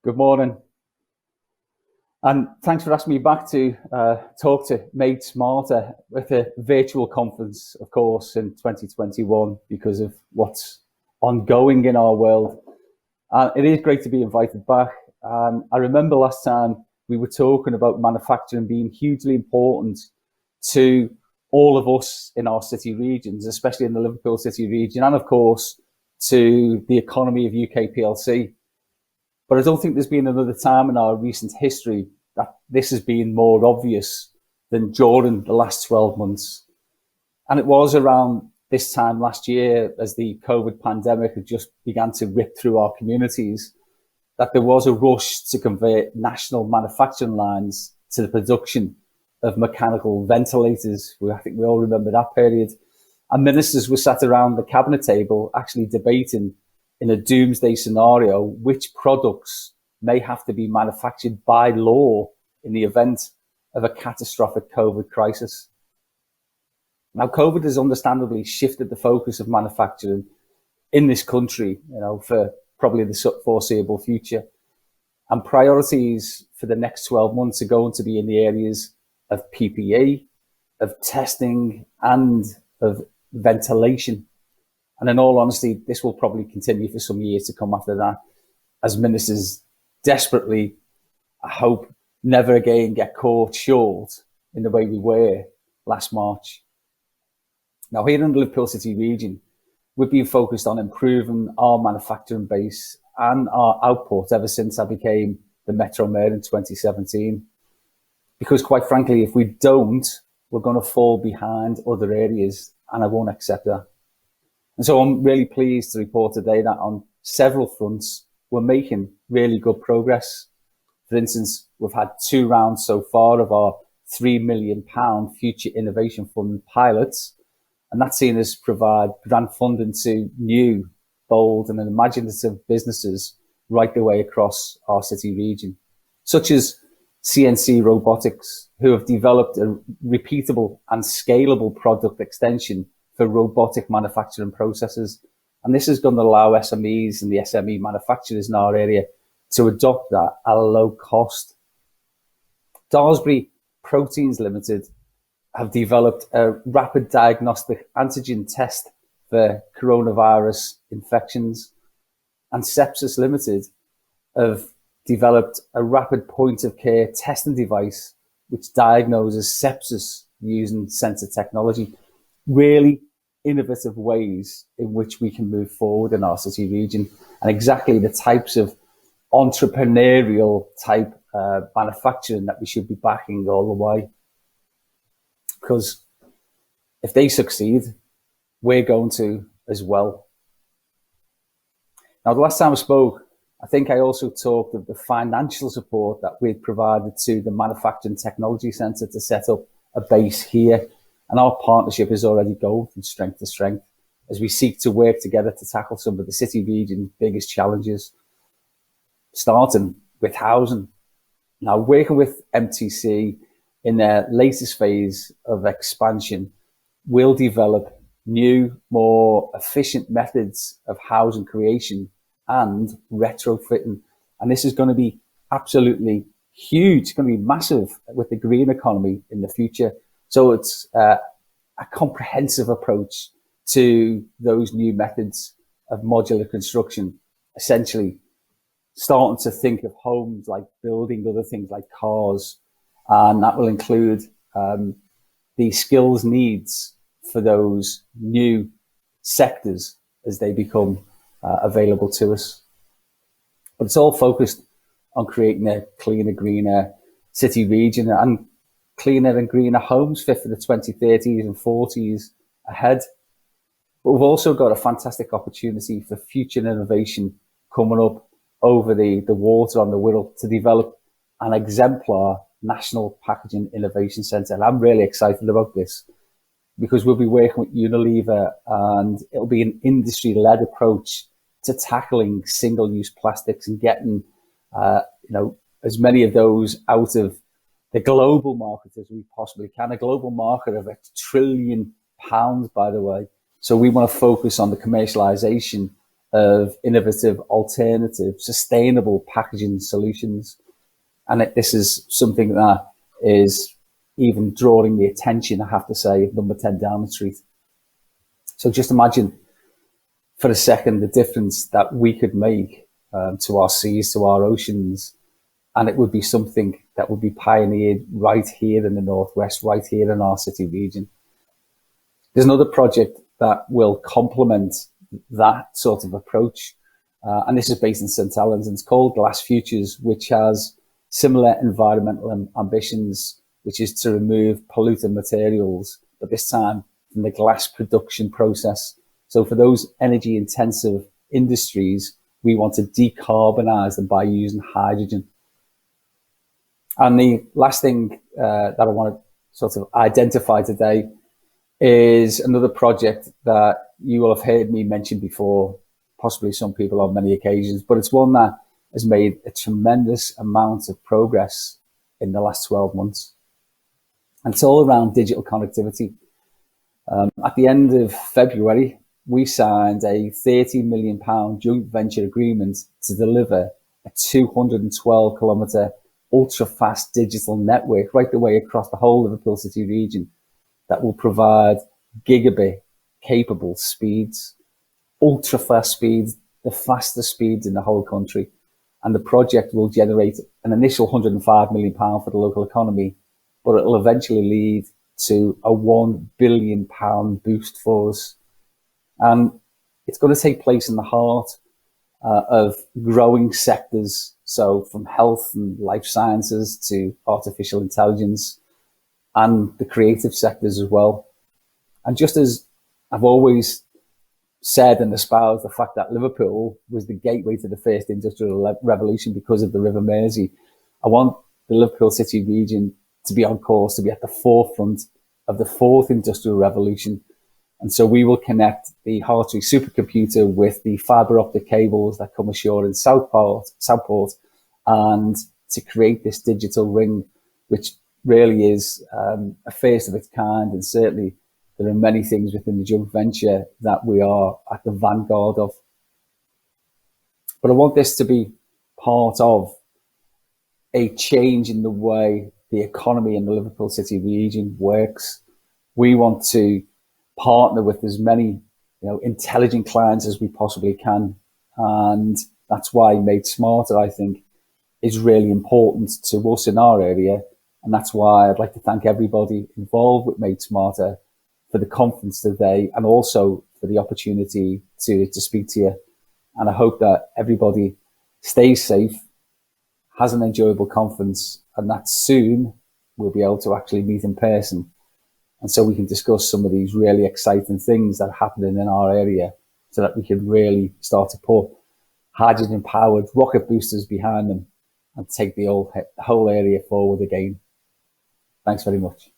Good morning. And thanks for asking me back to talk to Made Smarter with a virtual conference, of course, in 2021 because of what's ongoing in our world. And it is great to be invited back. I remember last time we were talking about manufacturing being hugely important to all of us in our city regions, especially in the Liverpool city region, and of course, to the economy of UK PLC. But I don't think there's been another time in our recent history that this has been more obvious than during the last 12 months. And it was around this time last year, as the COVID pandemic had just began to rip through our communities, that there was a rush to convert national manufacturing lines to the production of mechanical ventilators. I think we all remember that period. And ministers were sat around the cabinet table actually debating in a doomsday scenario which products may have to be manufactured by law in the event of a catastrophic COVID crisis. Now, COVID has understandably shifted the focus of manufacturing in this country, for probably the foreseeable future. And priorities for the next 12 months are going to be in the areas of PPE, of testing, and of ventilation. And in all honesty, this will probably continue for some years to come after that, as ministers desperately, I hope, never again get caught short in the way we were last March. Now, here in the Liverpool City region, we've been focused on improving our manufacturing base and our output ever since I became the Metro Mayor in 2017. Because quite frankly, if we don't, we're going to fall behind other areas, and I won't accept that. And so I'm really pleased to report today that on several fronts, we're making really good progress. For instance, we've had 2 rounds so far of our £3 million Future Innovation Fund pilots, and that's seen us provide grant funding to new, bold and imaginative businesses right the way across our city region, such as CNC Robotics, who have developed a repeatable and scalable product extension for robotic manufacturing processes. And this is going to allow SMEs and the SME manufacturers in our area to adopt that at a low cost. Daresbury Proteins Limited have developed a rapid diagnostic antigen test for coronavirus infections. And Sepsis Limited have developed a rapid point of care testing device which diagnoses sepsis using sensor technology. Really innovative ways in which we can move forward in our city region, and exactly the types of entrepreneurial type manufacturing that we should be backing all the way. Because if they succeed, we're going to as well. Now, the last time I spoke, I think I also talked of the financial support that we'd provided to the Manufacturing Technology Centre to set up a base here. And our partnership is already going from strength to strength as we seek to work together to tackle some of the city region's biggest challenges, starting with housing. Now, working with MTC in their latest phase of expansion, we'll develop new, more efficient methods of housing creation and retrofitting. And this is going to be absolutely huge. It's going to be massive with the green economy in the future. So it's a comprehensive approach to those new methods of modular construction, essentially starting to think of homes like building other things like cars. And that will include the skills needs for those new sectors as they become available to us. But it's all focused on creating a cleaner, greener city region and cleaner and greener homes fit for the 2030s and 40s ahead. But we've also got a fantastic opportunity for future innovation coming up over the water on the Wirral to develop an exemplar National Packaging Innovation Centre. And I'm really excited about this because we'll be working with Unilever, and it'll be an industry-led approach to tackling single-use plastics and getting, as many of those out of the global market as we possibly can, a global market of £1 trillion, by the way. So we want to focus on the commercialization of innovative, alternative, sustainable packaging solutions. And this is something that is even drawing the attention, I have to say, of number 10 Downing Street. So just imagine for a second the difference that we could make to our seas, to our oceans, and it would be something that would be pioneered right here in the Northwest, right here in our city region. There's another project that will complement that sort of approach, and this is based in St Helens, and it's called Glass Futures, which has similar environmental ambitions, which is to remove pollutant materials, but this time from the glass production process. So for those energy intensive industries, we want to decarbonize them by using hydrogen. And the last thing that I want to sort of identify today is another project that you will have heard me mention before, possibly some people on many occasions, but it's one that has made a tremendous amount of progress in the last 12 months. And it's all around digital connectivity. At the end of February, we signed a £30 million joint venture agreement to deliver a 212 kilometre ultra-fast digital network right the way across the whole Liverpool City region that will provide gigabit capable speeds, ultra-fast speeds, the fastest speeds in the whole country. And the project will generate an initial £105 million for the local economy, but it will eventually lead to a £1 billion boost for us. And it's going to take place in the heart of growing sectors. So from health and life sciences to artificial intelligence and the creative sectors as well. And just as I've always said and espoused the fact that Liverpool was the gateway to the first industrial revolution because of the River Mersey, I want the Liverpool City region to be on course to be at the forefront of the fourth industrial revolution. And so we will connect the Hartree supercomputer with the fibre optic cables that come ashore in Southport, and to create this digital ring, which really is a first of its kind. And certainly there are many things within the joint venture that we are at the vanguard of. But I want this to be part of a change in the way the economy in the Liverpool City region works. We want to partner with as many intelligent clients as we possibly can. And that's why Made Smarter, I think, is really important to us in our area. And that's why I'd like to thank everybody involved with Made Smarter for the conference today, and also for the opportunity to speak to you. And I hope that everybody stays safe, has an enjoyable conference, and that soon we'll be able to actually meet in person. And so we can discuss some of these really exciting things that are happening in our area, so that we can really start to put hydrogen-powered rocket boosters behind them and take the whole area forward again. Thanks very much.